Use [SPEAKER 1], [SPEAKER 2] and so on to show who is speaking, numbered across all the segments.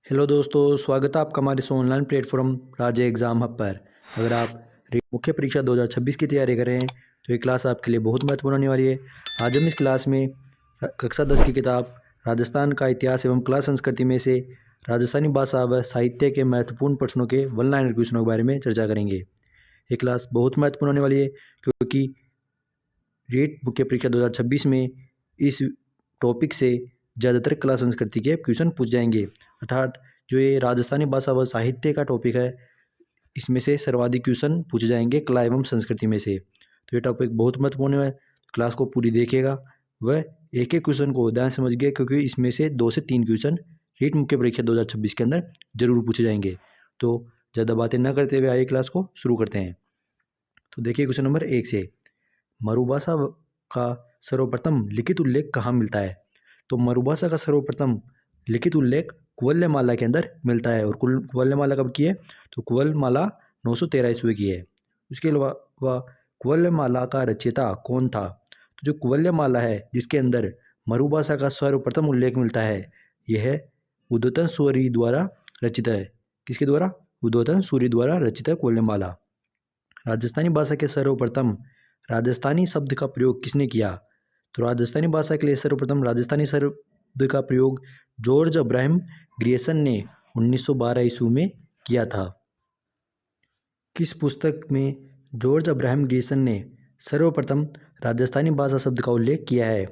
[SPEAKER 1] Hello दोस्तों, स्वागत है आपका हमारे इस ऑनलाइन प्लेटफॉर्म राज्य एग्ज़ाम हब पर। अगर आप मुख्य परीक्षा 2026 की तैयारी कर रहे हैं तो ये क्लास आपके लिए बहुत महत्वपूर्ण होने वाली है। आज हम इस क्लास में कक्षा 10 की किताब राजस्थान का इतिहास एवं कला संस्कृति में से राजस्थानी भाषा व साहित्य के महत्वपूर्ण प्रश्नों के वन लाइनर क्वेश्चनों के बारे में चर्चा करेंगे। ये क्लास बहुत महत्वपूर्ण होने वाली है क्योंकि रीट मुख्य परीक्षा 2026 में इस टॉपिक से ज़्यादातर कला संस्कृति के क्वेश्चन पूछ जाएंगे। अर्थात जो ये राजस्थानी भाषा व साहित्य का टॉपिक है, इसमें से सर्वाधिक क्वेश्चन पूछे जाएंगे कला एवं संस्कृति में से। तो ये टॉपिक बहुत महत्वपूर्ण है, क्लास को पूरी देखेगा वह एक एक क्वेश्चन को ध्यान समझिए क्योंकि इसमें से 2 से 3 क्वेश्चन रीट मुख्य परीक्षा 2026 के अंदर जरूर पूछे जाएंगे। तो ज़्यादा बातें न करते हुए आइए क्लास को शुरू करते हैं। तो देखिए क्वेश्चन नंबर 1 से, मरुभाषा का सर्वप्रथम लिखित उल्लेख कहाँ मिलता है? तो मरुभाषा का सर्वप्रथम लिखित उल्लेख कुवल्यमाला के अंदर मिलता है। और कुवल्यमाला कब की है? तो कुवल्यमाला 913 ईस्वी की है। उसके अलावा कुवल्यमाला का रचयिता कौन था? तो जो कुवल्यमाला है जिसके अंदर मरुभाषा का सर्वप्रथम उल्लेख मिलता है, यह उद्योतन सूरि द्वारा रचित है। किसके द्वारा? उद्योतन सूरि द्वारा रचित है कुवल्यमाला। राजस्थानी भाषा के सर्वप्रथम राजस्थानी शब्द का प्रयोग किसने किया? तो राजस्थानी भाषा के लिए सर्वप्रथम राजस्थानी शब्द का प्रयोग जॉर्ज अब्राहम ग्रियर्सन ने 1912 ईस्वी में किया था। किस पुस्तक में जॉर्ज अब्राहम ग्रियर्सन ने सर्वप्रथम राजस्थानी भाषा शब्द का उल्लेख किया है?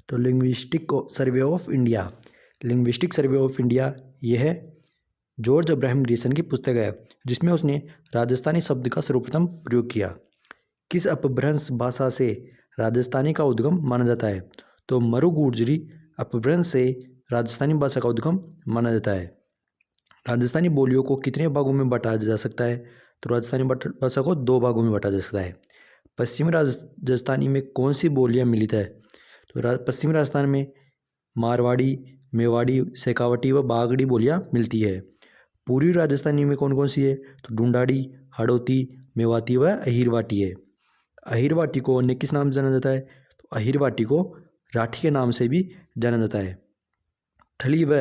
[SPEAKER 1] तो linguistic survey of India. Linguistic survey of India यह जॉर्ज अब्राहम ग्रियर्सन की पुस्तक है जिसमें उसने राजस्थानी शब्द का सर्वप्रथम प्रयोग किया। किस अपभ्रंश भाषा से राजस्थानी का उद्गम माना जाता है? तो मरु गुर्जरी अपभ्रंश से राजस्थानी भाषा का उद्गम माना जाता है। राजस्थानी बोलियों को कितने भागों में बांटा जा सकता है? तो राजस्थानी भाषा को 2 भागों में बांटा जा सकता है। पश्चिमी राजस्थानी में कौन सी बोलियां मिलित है? तो पश्चिमी राजस्थान में मारवाड़ी, मेवाड़ी, शेखावटी व बागड़ी बोलियां मिलती है। पूर्वी राजस्थानी में कौन कौन सी है? तो ढूंढाड़ी, हाड़ौती, मेवाती व अहिरवाटी है। अहिरवाटी को अन्य किस नाम से जाना जाता है? तो अहिरवाटी को राठी के नाम से भी जाना जाता है। थली व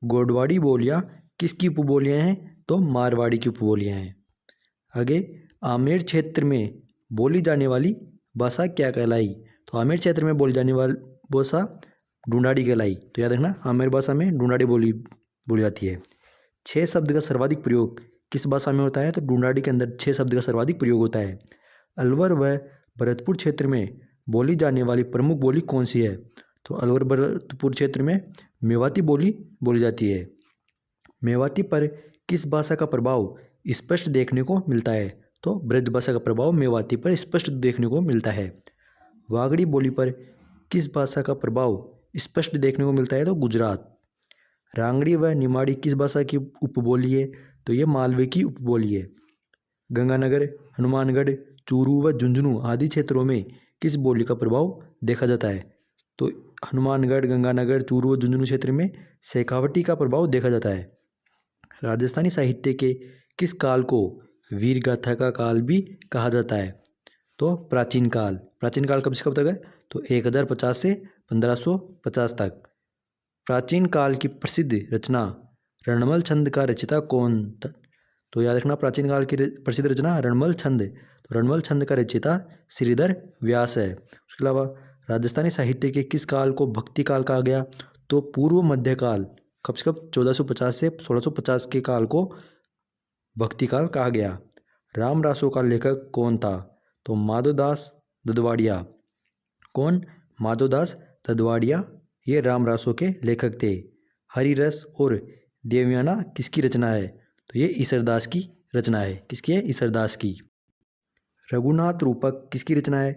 [SPEAKER 1] गोडवाड़ी बोलियां किसकी उपबोलियां हैं? तो मारवाड़ी की उपबोलियां हैं। आगे, आमेर क्षेत्र में बोली जाने वाली भाषा क्या कहलाई? तो आमेर क्षेत्र में बोली जाने वाली भाषा ढूंढाड़ी कहलाई। तो याद रखना, आमेर भाषा में ढूंढाड़ी बोली जाती है। 6 शब्द का सर्वाधिक प्रयोग किस भाषा में होता है? तो ढूंढाड़ी के अंदर 6 शब्द का सर्वाधिक प्रयोग होता है। अलवर व भरतपुर क्षेत्र में बोली जाने वाली प्रमुख बोली कौन सी है? तो अलवर भरतपुर क्षेत्र में मेवाती बोली जाती है। मेवाती पर किस भाषा का प्रभाव स्पष्ट देखने को मिलता है? तो ब्रज भाषा का प्रभाव मेवाती पर स्पष्ट देखने को मिलता है। वागड़ी बोली पर किस भाषा का प्रभाव स्पष्ट देखने को मिलता है? तो गुजरात। रांगड़ी व निमाड़ी किस भाषा की उपबोली है? तो ये मालवे की उपबोली है। गंगानगर, हनुमानगढ़, चूरू व झुंझुनू आदि क्षेत्रों में किस बोली का प्रभाव देखा जाता है? तो हनुमानगढ़, गंगानगर, चूरू व झुंझुनू क्षेत्र में शेखावटी का प्रभाव देखा जाता है। राजस्थानी साहित्य के किस काल को वीर गाथा का काल भी कहा जाता है? तो प्राचीन काल। प्राचीन काल कब से कब तक है? तो 1050 से 1550 तक। प्राचीन काल की प्रसिद्ध रचना रणमल छंद का रचयिता कौन था? तो याद रखना, प्राचीन काल की प्रसिद्ध रचना रणमल छंद। तो रणमल छंद का रचयिता श्रीधर व्यास है। उसके अलावा राजस्थानी साहित्य के किस काल को भक्ति काल कहा गया? तो पूर्व मध्यकाल। कब से कब? 1450 से 1650 के काल को भक्ति काल कहा गया। राम रासों का लेखक कौन था? तो माधोदास ददवाड़िया। कौन? माधोदास ददवाड़िया ये राम रासों के लेखक थे। हरिरस और देवयाना किसकी रचना है? तो ये ईसरदास की रचना है। किसकी है? ईसरदास की। रघुनाथ रूपक किसकी रचना है?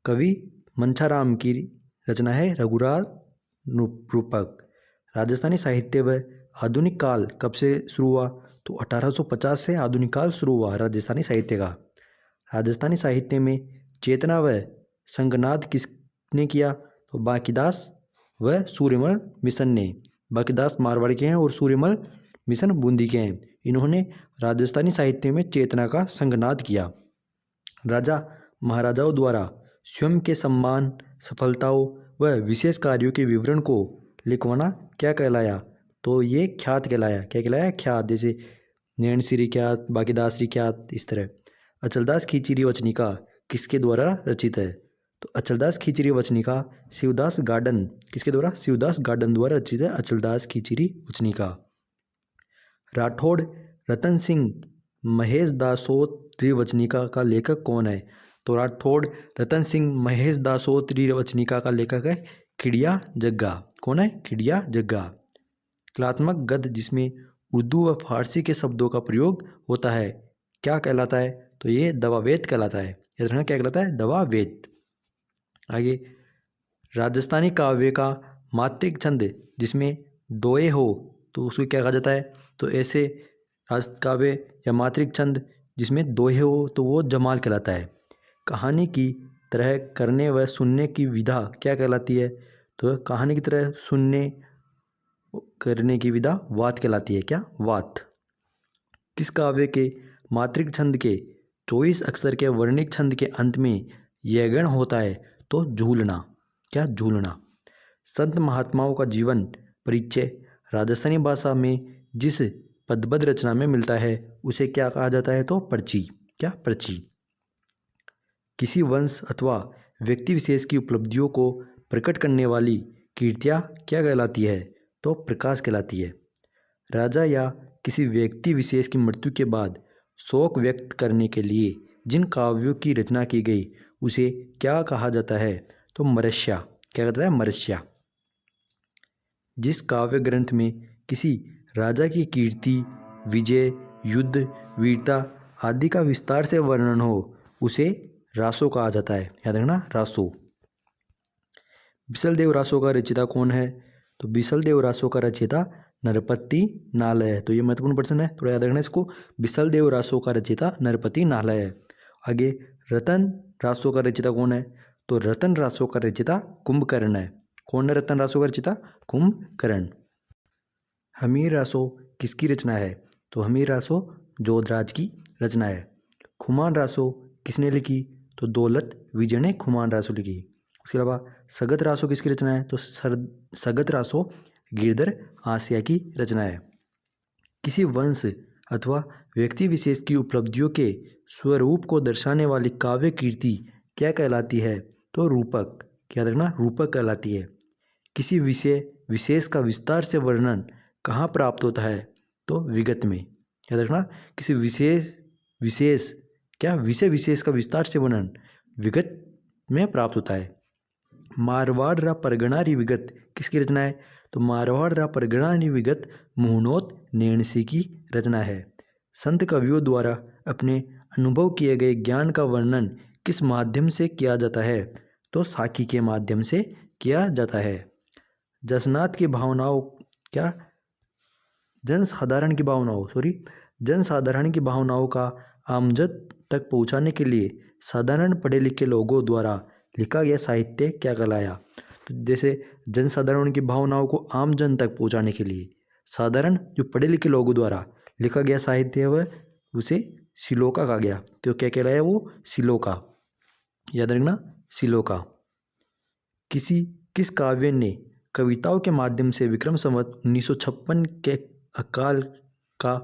[SPEAKER 1] कवि मंछाराम की रचना है रघुनाथ रूपक। राजस्थानी साहित्य व आधुनिक काल कब से शुरू हुआ? तो 1850 से आधुनिक काल शुरू हुआ राजस्थानी साहित्य का। राजस्थानी साहित्य में चेतना व संगनाद किसने किया? तो बांकीदास व सूर्यमल मिशन ने। बांकीदास मारवाड़ के हैं और सूर्यमल मिशन बूंदी के हैं। इन्होंने राजस्थानी साहित्य में चेतना का संगनाद किया। राजा महाराजाओं द्वारा स्वयं के सम्मान, सफलताओं व विशेष कार्यों के विवरण को लिखवाना क्या कहलाया? तो ये ख्यात कहलाया। क्या कहलाया? ख्यात। जैसे नैणसिरी ख्यात, बाकीदासरी ख्यात, इस तरह। अचलदास खींचीरी वचनिका किसके द्वारा रचित है? तो अचलदास खींचीरी वचनिका शिवदास गार्डन किसके द्वारा? शिवदास गार्डन द्वारा रचित है अचलदास खींचीरी वचनिका। राठौड़ रतन सिंह महेश दासोत त्रिवचनिका का लेखक कौन है? तो राठौड़ रतन सिंह महेश दासोत त्रिवचनिका का लेखक है खिड़िया जग्गा। कौन है? खिड़िया जग्गा। कलात्मक गद्य जिसमें उर्दू व फारसी के शब्दों का प्रयोग होता है क्या कहलाता है? तो ये दवावेद कहलाता है। याद रखना क्या कहलाता है? दवावेद। आगे, राजस्थानी काव्य का मात्रिक छंद जिसमें दोए हो तो उसको क्या कहा जाता है? तो ऐसे काव्य या मात्रिक छंद जिसमें दोहे हो तो वो जमाल कहलाता है। कहानी की तरह करने व सुनने की विधा क्या कहलाती है? तो कहानी की तरह सुनने करने की विधा वात कहलाती है। क्या? वात। किस काव्य के मात्रिक छंद के 24 अक्षर के वर्णिक छंद के अंत में यह गण होता है? तो झूलना। क्या? झूलना। संत महात्माओं का जीवन परिचय राजस्थानी भाषा में जिस पदबद्ध रचना में मिलता है उसे क्या कहा जाता है? तो पर्ची। क्या? पर्ची। किसी वंश अथवा व्यक्ति विशेष की उपलब्धियों को प्रकट करने वाली कीर्तियाँ क्या कहलाती है? तो प्रकाश कहलाती है। राजा या किसी व्यक्ति विशेष की मृत्यु के बाद शोक व्यक्त करने के लिए जिन काव्यों की रचना की गई उसे क्या कहा जाता है? तो मरस्या। क्या कहता है? मरस्या। जिस काव्य ग्रंथ में किसी राजा की कीर्ति, विजय, युद्ध, वीरता आदि का विस्तार से वर्णन हो उसे रासो कहा जाता है। याद रखना, रासो। बिसलदेव रासो का रचयिता कौन है? तो बिसलदेव रासो का रचयिता नरपति नालय है। तो ये महत्वपूर्ण प्रश्न है, थोड़ा याद रखना इसको। बिसलदेव रासो का रचयिता नरपति नालय है। आगे, रतन रासो का रचयिता कौन है? तो रतन रासो का रचयिता कुंभकर्ण है। कौन है रतन रासो का रचयिता? कुंभकर्ण। हमीर रासो किसकी रचना है? तो हमीर रासो जोधराज की रचना है। खुमान रासो किसने लिखी? तो दौलत विजय ने खुमान रासो लिखी। उसके अलावा सगत रासो किसकी रचना है? तो सगत रासो गिरधर आसिया की रचना है। किसी वंश अथवा व्यक्ति विशेष की उपलब्धियों के स्वरूप को दर्शाने वाली काव्य कीर्ति क्या कहलाती है? तो रूपक। क्या रखना? रूपक कहलाती है। किसी विषय विशेष का विस्तार से वर्णन कहाँ प्राप्त होता है? तो विगत में। याद रखना, किसी विशेष क्या विषय विशेष का विस्तार से वर्णन विगत में प्राप्त होता है। मारवाड़ रा परगणारी विगत किसकी रचना है? तो मारवाड़ रा परगणारी विगत मुहनोत नैणसी की रचना है। संत कवियों द्वारा अपने अनुभव किए गए ज्ञान का वर्णन किस माध्यम से किया जाता है? तो साखी के माध्यम से किया जाता है। जसनाथ की भावनाओं क्या जनसाधारण की भावनाओं का आमजद तक पहुंचाने के लिए साधारण पढ़े लिखे लोगों द्वारा लिखा गया साहित्य क्या कहलाया? तो जैसे जनसाधारण की भावनाओं को आम जन तक पहुंचाने के लिए साधारण जो पढ़े लिखे लोगों द्वारा लिखा गया साहित्य है वह उसे श्लोका कहा गया। तो क्या कहलाया? वो श्लोका। याद रखना, श्लोका। किस काव्य ने कविताओं के माध्यम से विक्रम संवत 1956 के अकाल का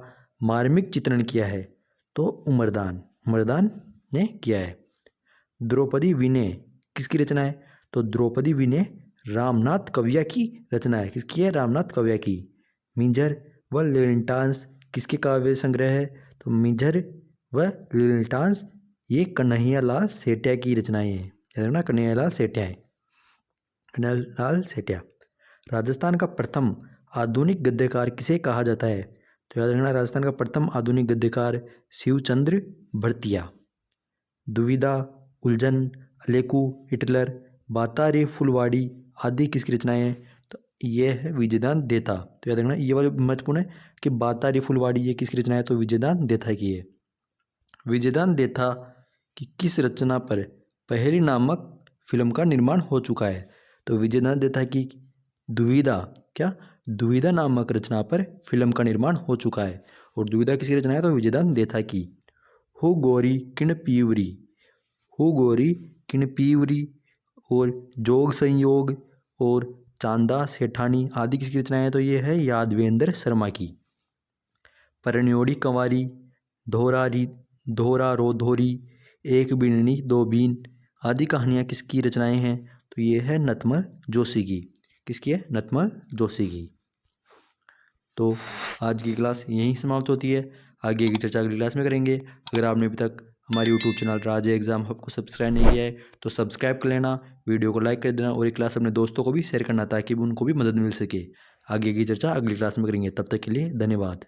[SPEAKER 1] मार्मिक चित्रण किया है? तो उमरदान ने किया है। द्रौपदी विनय किसकी रचना है? तो द्रौपदी विनय रामनाथ कविया की रचना है। किसकी है? रामनाथ कविया की। मिंजर व लिलटांस किसके काव्य संग्रह है? तो मिंजर व लिलटांस ये कन्हैयालाल सेठिया की रचनाएं हैं। याद रखना, कन्हैयालाल सेठिया। राजस्थान का प्रथम आधुनिक गद्यकार किसे कहा जाता है? तो याद रखना, राजस्थान का प्रथम आधुनिक गद्यकार शिवचंद्र भरतिया। दुविधा, उलझन, अलेकू, हिटलर, बातारी फुलवाड़ी आदि किसकी रचनाएं हैं? तो ये है विजयदान देता। तो याद रखना, ये वाले महत्वपूर्ण है कि बातारी फुलवाड़ी ये किसकी रचना है? तो विजयदान देता की है। विजयदान देता की किस रचना पर पहली नामक फिल्म का निर्माण हो चुका है? तो विजयदान देता की दुविधा नामक रचना पर फिल्म का निर्माण हो चुका है। और दुविधा किसकी रचना है? तो विजयदान देता की। हो गोरी किण पीवरी और जोग संयोग और चांदा सेठानी आदि किसकी रचनाएं हैं? तो ये है यादवेंद्र शर्मा की। परन्योड़ी कंवारी, धोरा रोधोरी, एक बीननी दो बीन आदि कहानियाँ किसकी रचनाएं हैं? तो ये है नतमल जोशी की। किसकी है? नतमल जोशी की। तो आज की क्लास यहीं समाप्त होती है। आगे की चर्चा अगली क्लास में करेंगे। अगर आपने अभी तक हमारे यूट्यूब चैनल राज एग्जाम हब को सब्सक्राइब नहीं किया है तो सब्सक्राइब कर लेना, वीडियो को लाइक कर देना और ये क्लास अपने दोस्तों को भी शेयर करना ताकि उनको भी मदद मिल सके। आगे की चर्चा अगली क्लास में करेंगे। तब तक के लिए धन्यवाद।